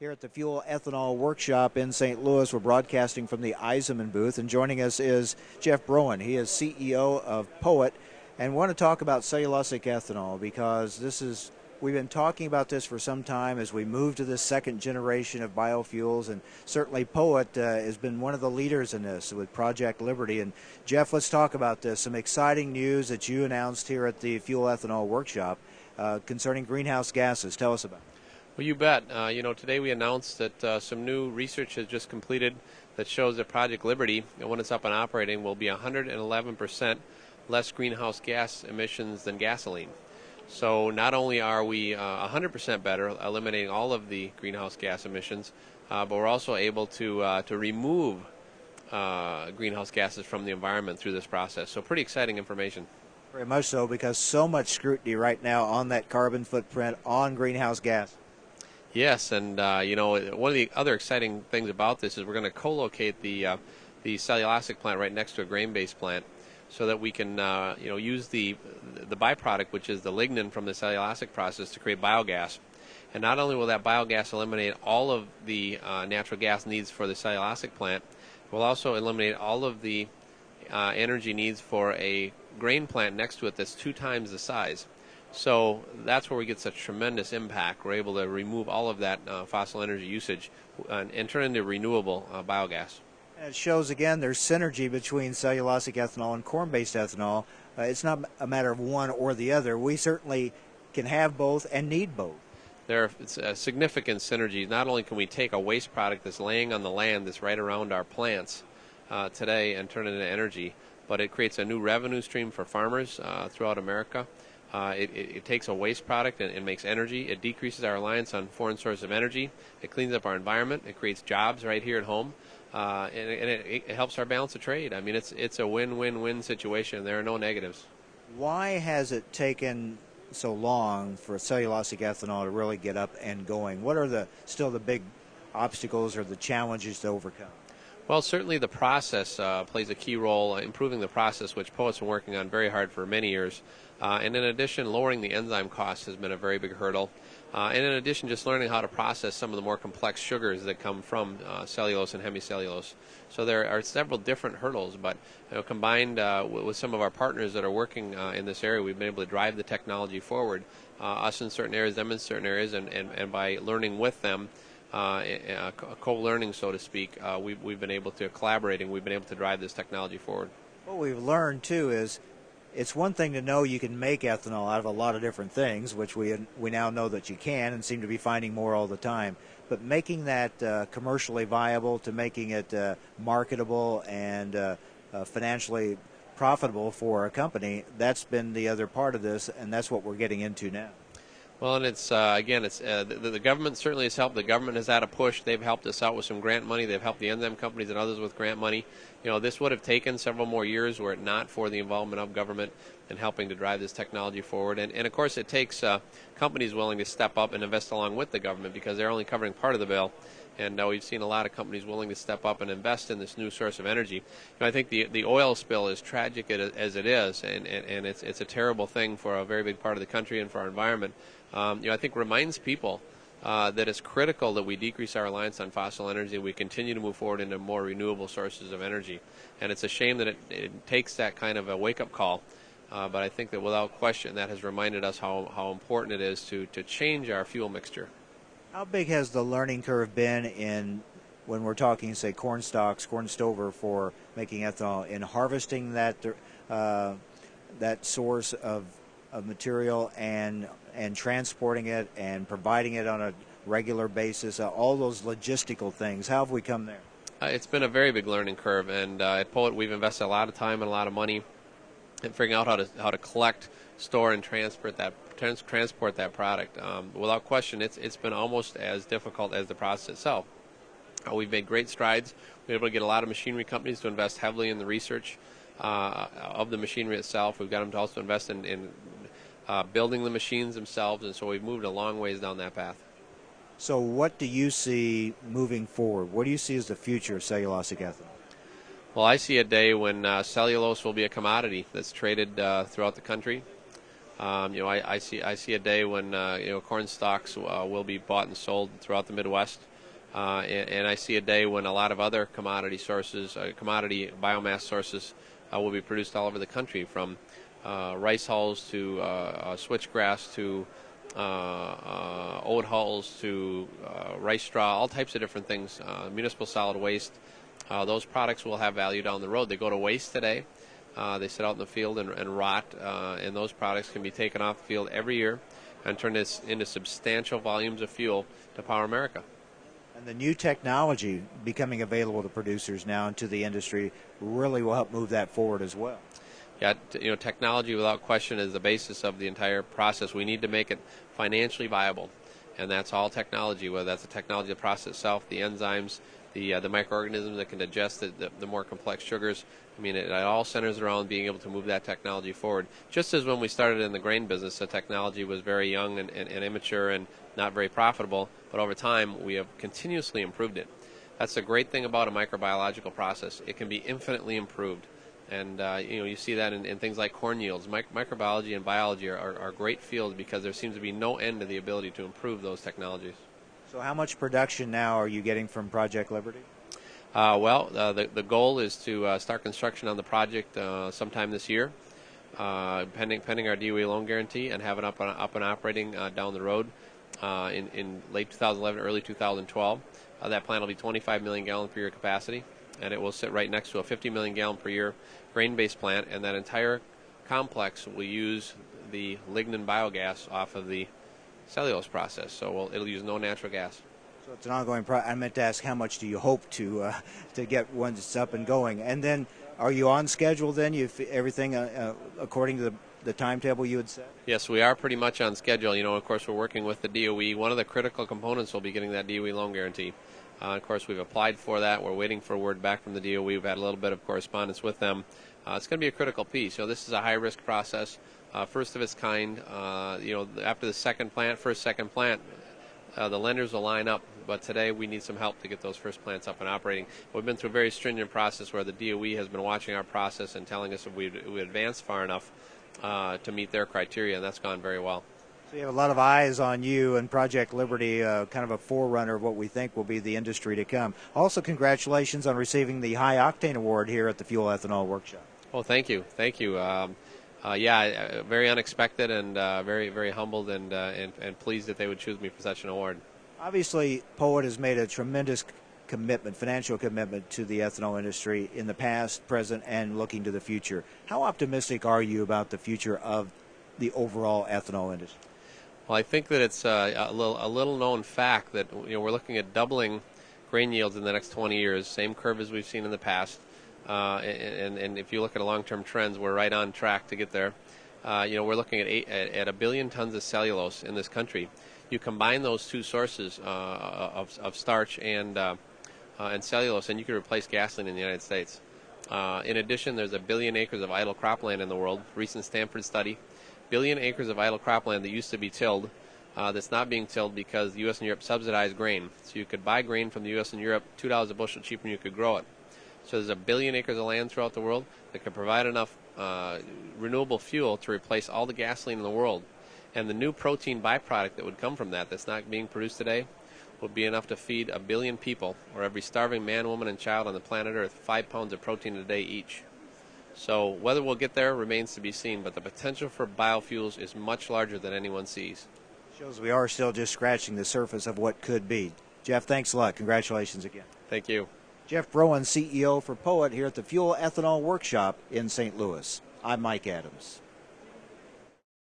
Here at the Fuel Ethanol Workshop in St. Louis, we're broadcasting from the Eisenman booth, and joining us is Jeff Broin. He is CEO of POET, and want to talk about cellulosic ethanol because we've been talking about this for some time as we move to this second generation of biofuels, and certainly POET has been one of the leaders in this with Project Liberty. And Jeff, let's talk about this. Some exciting news that you announced here at the Fuel Ethanol Workshop concerning greenhouse gases. Tell us about it. Well, you bet. Today we announced that some new research has just completed that shows that Project Liberty, when it's up and operating, will be 111% less greenhouse gas emissions than gasoline. So not only are we 100% better, eliminating all of the greenhouse gas emissions, but we're also able to remove greenhouse gases from the environment through this process. So pretty exciting information. Very much so, because so much scrutiny right now on that carbon footprint, on greenhouse gas. Yes, and one of the other exciting things about this is we're going to co-locate the cellulosic plant right next to a grain-based plant, so that we can use the byproduct, which is the lignin from the cellulosic process, to create biogas. And not only will that biogas eliminate all of the natural gas needs for the cellulosic plant, it will also eliminate all of the energy needs for a grain plant next to it that's 2 times the size. So that's where we get such tremendous impact. We're able to remove all of that fossil energy usage and turn it into renewable biogas. And it shows, again, there's synergy between cellulosic ethanol and corn-based ethanol. It's not a matter of one or the other. We certainly can have both and need both. It's a significant synergy. Not only can we take a waste product that's laying on the land that's right around our plants today and turn it into energy, but it creates a new revenue stream for farmers throughout America. It takes a waste product and makes energy. It decreases our reliance on foreign sources of energy. It cleans up our environment. It creates jobs right here at home, and it helps our balance of trade. I mean, it's a win-win-win situation. There are no negatives. Why has it taken so long for cellulosic ethanol to really get up and going? What are still the big obstacles or the challenges to overcome? Well, certainly the process plays a key role, improving the process, which POET's been working on very hard for many years. And in addition, lowering the enzyme costs has been a very big hurdle. And in addition, just learning how to process some of the more complex sugars that come from cellulose and hemicellulose. So there are several different hurdles, but combined with some of our partners that are working in this area, we've been able to drive the technology forward, us in certain areas, them in certain areas, and by learning with them, co-learning, so to speak, we've been able to collaborate, and we've been able to drive this technology forward. What we've learned, too, is it's one thing to know you can make ethanol out of a lot of different things, which we now know that you can and seem to be finding more all the time. But making that commercially viable, to making it marketable and financially profitable for a company, that's been the other part of this, and that's what we're getting into now. Well, and it's the government certainly has helped. The government has had a push. They've helped us out with some grant money. They've helped the enzyme companies and others with grant money. This would have taken several more years were it not for the involvement of government and helping to drive this technology forward. And of course, it takes companies willing to step up and invest along with the government, because they're only covering part of the bill. And we've seen a lot of companies willing to step up and invest in this new source of energy. I think the oil spill, as tragic as it is, and it's a terrible thing for a very big part of the country and for our environment, I think reminds people that it's critical that we decrease our reliance on fossil energy and we continue to move forward into more renewable sources of energy. And it's a shame that it takes that kind of a wake-up call. But I think that without question that has reminded us how important it is to change our fuel mixture. How big has the learning curve been when we're talking, say, corn stalks, corn stover, for making ethanol, in harvesting that source of material and transporting it and providing it on a regular basis, all those logistical things? How have we come there? It's been a very big learning curve, and at POET we've invested a lot of time and a lot of money in figuring out how to collect, store, and transport that product. Without question, it's been almost as difficult as the process itself. We've made great strides. We've been able to get a lot of machinery companies to invest heavily in the research of the machinery itself. We've got them to also invest in building the machines themselves, and so we've moved a long ways down that path. So what do you see moving forward? What do you see as the future of cellulosic ethanol? Well, I see a day when cellulose will be a commodity that's traded throughout the country. I see a day when corn stalks will be bought and sold throughout the Midwest, and I see a day when a lot of other commodity sources, commodity biomass sources, will be produced all over the country, from rice hulls to switchgrass to oat hulls to rice straw, all types of different things, municipal solid waste. Those products will have value down the road. They go to waste today. They sit out in the field and rot, and those products can be taken off the field every year and turn this into substantial volumes of fuel to power America. And the new technology becoming available to producers now and to the industry really will help move that forward as well. Yeah, technology without question is the basis of the entire process. We need to make it financially viable, and that's all technology, whether that's the technology of the process itself, the enzymes, the microorganisms that can digest the more complex sugars. I mean, it all centers around being able to move that technology forward. Just as when we started in the grain business, the technology was very young and immature and not very profitable, but over time we have continuously improved it. That's the great thing about a microbiological process. It can be infinitely improved. And you see that in things like corn yields. Microbiology and biology are great fields because there seems to be no end to the ability to improve those technologies. So how much production now are you getting from Project Liberty? The goal is to start construction on the project sometime this year, pending our DOE loan guarantee, and have it up and operating down the road in late 2011, early 2012. That plant will be 25 million gallon per year capacity, and it will sit right next to a 50 million gallon per year grain-based plant, and that entire complex will use the lignin biogas off of the cellulose process, so it'll use no natural gas. So it's an ongoing process. I meant to ask, how much do you hope to get once up and going? And then, are you on schedule then? Everything according to the timetable you had set? Yes, we are pretty much on schedule. Of course, we're working with the DOE. One of the critical components will be getting that DOE loan guarantee. Of course, we've applied for that. We're waiting for word back from the DOE. We've had a little bit of correspondence with them. It's going to be a critical piece. This is a high-risk process, first of its kind. After the second plant, the lenders will line up. But today we need some help to get those first plants up and operating. We've been through a very stringent process where the DOE has been watching our process and telling us if we advance far enough to meet their criteria, and that's gone very well. So you have a lot of eyes on you and Project Liberty, kind of a forerunner of what we think will be the industry to come. Also, congratulations on receiving the High Octane Award here at the Fuel Ethanol Workshop. Oh, thank you. Very unexpected and very, very humbled and pleased that they would choose me for such an award. Obviously, POET has made a tremendous financial commitment to the ethanol industry in the past, present, and looking to the future. How optimistic are you about the future of the overall ethanol industry? Well, I think that it's a little known fact that we're looking at doubling grain yields in the next 20 years, same curve as we've seen in the past. And if you look at long-term trends, we're right on track to get there. We're looking at 1 billion tons of cellulose in this country. You combine those two sources of starch and cellulose, and you can replace gasoline in the United States. In addition, there's 1 billion acres of idle cropland in the world. Recent Stanford study, 1 billion acres of idle cropland that used to be tilled, that's not being tilled because the U.S. and Europe subsidize grain. So you could buy grain from the U.S. and Europe $2 a bushel cheaper than you could grow it. So there's 1 billion acres of land throughout the world that could provide enough renewable fuel to replace all the gasoline in the world. And the new protein byproduct that would come from that's not being produced today, would be enough to feed 1 billion people, or every starving man, woman, and child on the planet Earth, 5 pounds of protein a day each. So whether we'll get there remains to be seen, but the potential for biofuels is much larger than anyone sees. Shows we are still just scratching the surface of what could be. Jeff, thanks a lot. Congratulations again. Thank you. Jeff Broin, CEO for POET, here at the Fuel Ethanol Workshop in St. Louis. I'm Mike Adams.